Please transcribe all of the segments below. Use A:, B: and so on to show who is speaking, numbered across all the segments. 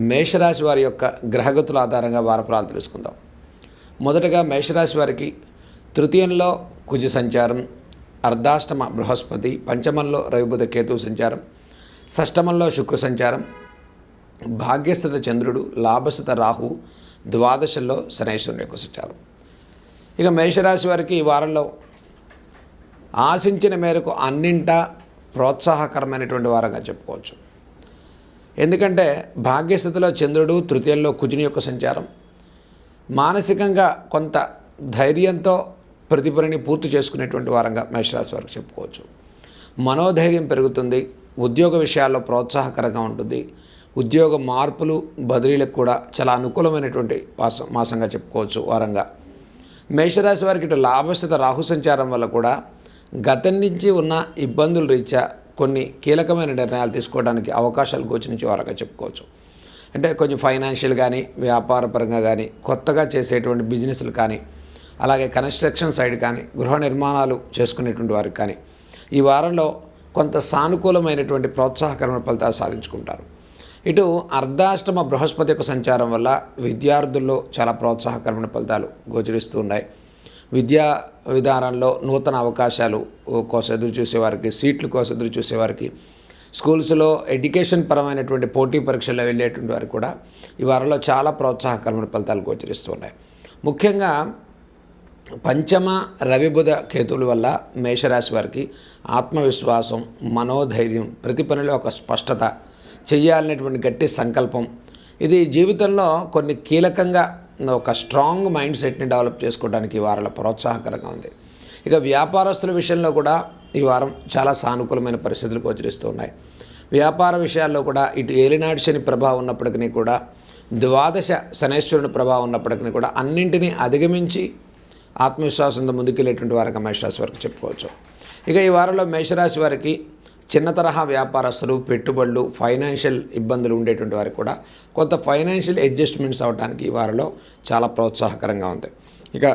A: మేషరాశి వారి యొక్క గ్రహగతుల ఆధారంగా వార ఫలాలు తెలుసుకుందాం. మొదటగా మేషరాశి వారికి తృతీయంలో కుజ సంచారం, అర్ధాష్టమ బృహస్పతి, పంచమంలో రవిబుధ కేతువు సంచారం, షష్టమంలో శుక్ర సంచారం, భాగ్యస్థిత చంద్రుడు, లాభస్థిత రాహు, ద్వాదశంలో శనైశ్వరుని యొక్క సంచారం. ఇక మేషరాశి వారికి ఈ వారంలో ఆశించిన మేరకు అన్నింటా ప్రోత్సాహకరమైనటువంటి వారంగా చెప్పుకోవచ్చు. ఎందుకంటే భాగ్యస్థితిలో చంద్రుడు, తృతీయంలో కుజుని యొక్క సంచారం మానసికంగా కొంత ధైర్యంతో ప్రతి పనిని పూర్తి చేసుకునేటువంటి వారంగా మేషరాశి వారికి చెప్పుకోవచ్చు. మనోధైర్యం పెరుగుతుంది, ఉద్యోగ విషయాల్లో ప్రోత్సాహకరంగా ఉంటుంది, ఉద్యోగ మార్పులు బదిలీలకు కూడా చాలా అనుకూలమైనటువంటి మాసంగా చెప్పుకోవచ్చు వారంగా. మేషరాశి వారికి ఇటు లాభస్థిత రాహు సంచారం వల్ల కూడా గతం నుంచి ఉన్న ఇబ్బందుల రీత్యా కొన్ని కీలకమైన నిర్ణయాలు తీసుకోవడానికి అవకాశాలు గోచరించే వారంగా చెప్పుకోవచ్చు. అంటే కొంచెం ఫైనాన్షియల్ కానీ, వ్యాపారపరంగా కానీ, కొత్తగా చేసేటువంటి బిజినెస్లు కానీ, అలాగే కన్స్ట్రక్షన్ సైడ్ కానీ, గృహ నిర్మాణాలు చేసుకునేటువంటి వారికి కానీ ఈ వారంలో కొంత సానుకూలమైనటువంటి ప్రోత్సాహకరమైన ఫలితాలు సాధించుకుంటారు. ఇటు అర్ధాష్టమ బృహస్పతి యొక్క సంచారం వల్ల విద్యార్థుల్లో చాలా ప్రోత్సాహకరమైన ఫలితాలు గోచరిస్తూ ఉన్నాయి. విద్యా విధానంలో నూతన అవకాశాలు కోసం ఎదురు చూసేవారికి, సీట్ల కోసం ఎదురు చూసేవారికి, స్కూల్స్లో ఎడ్యుకేషన్ పరమైనటువంటి పోటీ పరీక్షల్లో వెళ్ళేటువంటి వారికి కూడా ఈ వారంలో చాలా ప్రోత్సాహకరమైన ఫలితాలు గోచరిస్తూ ఉన్నాయి. ముఖ్యంగా పంచమ రవిబుధ కేతువుల వల్ల మేషరాశి వారికి ఆత్మవిశ్వాసం, మనోధైర్యం, ప్రతి పనిలో ఒక స్పష్టత, చెయ్యాలనేటువంటి గట్టి సంకల్పం, ఇది జీవితంలో కొన్ని కీలకంగా ఒక స్ట్రాంగ్ మైండ్ సెట్ని డెవలప్ చేసుకోవడానికి ఈ వారంలో ప్రోత్సాహకరంగా ఉంది. ఇక వ్యాపారస్తుల విషయంలో కూడా ఈ వారం చాలా సానుకూలమైన పరిస్థితులు గోచరిస్తూ ఉన్నాయి. వ్యాపార విషయాల్లో కూడా ఇటు ఏలినాటి శని ప్రభావం ఉన్నప్పటికీ కూడా, ద్వాదశ శనైశ్వరుని ప్రభావం ఉన్నప్పటికీ కూడా అన్నింటినీ అధిగమించి ఆత్మవిశ్వాసంతో ముందుకెళ్ళేటువంటి వారికి మేషరాశి వారికి చెప్పుకోవచ్చు. ఇక ఈ వారంలో మేషరాశి వారికి చిన్న తరహా వ్యాపారస్తులు, పెట్టుబడులు, ఫైనాన్షియల్ ఇబ్బందులు ఉండేటువంటి వారికి కూడా కొంత ఫైనాన్షియల్ అడ్జస్ట్మెంట్స్ అవ్వడానికి ఈ వారంలో చాలా ప్రోత్సాహకరంగా ఉంది. ఇక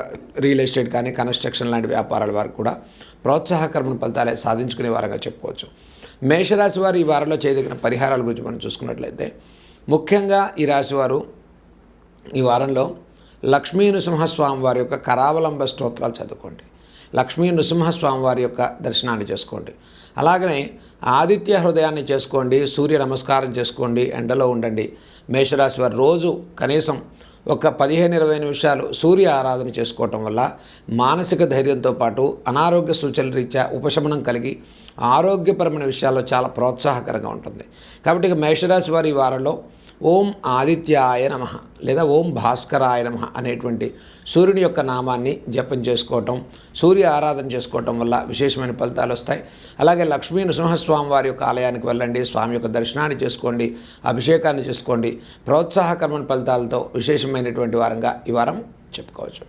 A: రియల్ ఎస్టేట్ కానీ, కన్స్ట్రక్షన్ లాంటి వ్యాపారాల వారికి కూడా ప్రోత్సాహకరమైన ఫలితాలే సాధించుకునే వారంగా చెప్పుకోవచ్చు. మేషరాశి వారు ఈ వారంలో చేయదగిన పరిహారాల గురించి మనం చూసుకున్నట్లయితే, ముఖ్యంగా ఈ రాశివారు ఈ వారంలో లక్ష్మీ నృసింహస్వామి వారి యొక్క కరావలంబ స్తోత్రాలు చదువుకోండి, లక్ష్మీ నృసింహస్వామి వారి యొక్క దర్శనాన్ని చేసుకోండి, అలాగనే ఆదిత్య హృదయాన్ని చేసుకోండి, సూర్య నమస్కారం చేసుకోండి, ఎండలో ఉండండి. మేషరాశి వారు రోజు కనీసం ఒక 15-20 నిమిషాలు సూర్య ఆరాధన చేసుకోవటం వల్ల మానసిక ధైర్యంతో పాటు అనారోగ్య సూచనల రీత్యా ఉపశమనం కలిగి ఆరోగ్యపరమైన విషయాల్లో చాలా ప్రోత్సాహకరంగా ఉంటుంది. కాబట్టి ఇక మేషరాశి వారి ఈ వారంలో ఓం ఆదిత్యాయ నమః లేదా ఓం భాస్కరాయ నమః అనేటువంటి సూర్యుని యొక్క నామాన్ని జపం చేసుకోవటం, సూర్య ఆరాధన చేసుకోవటం వల్ల విశేషమైన ఫలితాలు వస్తాయి. అలాగే లక్ష్మీ నృసింహస్వామి వారి యొక్క ఆలయానికి వెళ్ళండి, స్వామి యొక్క దర్శనాన్ని చేసుకోండి, అభిషేకాన్ని చేసుకోండి. ప్రోత్సాహకరమైన ఫలితాలతో విశేషమైనటువంటి వారంగా ఈ వారం చెప్పుకోవచ్చు.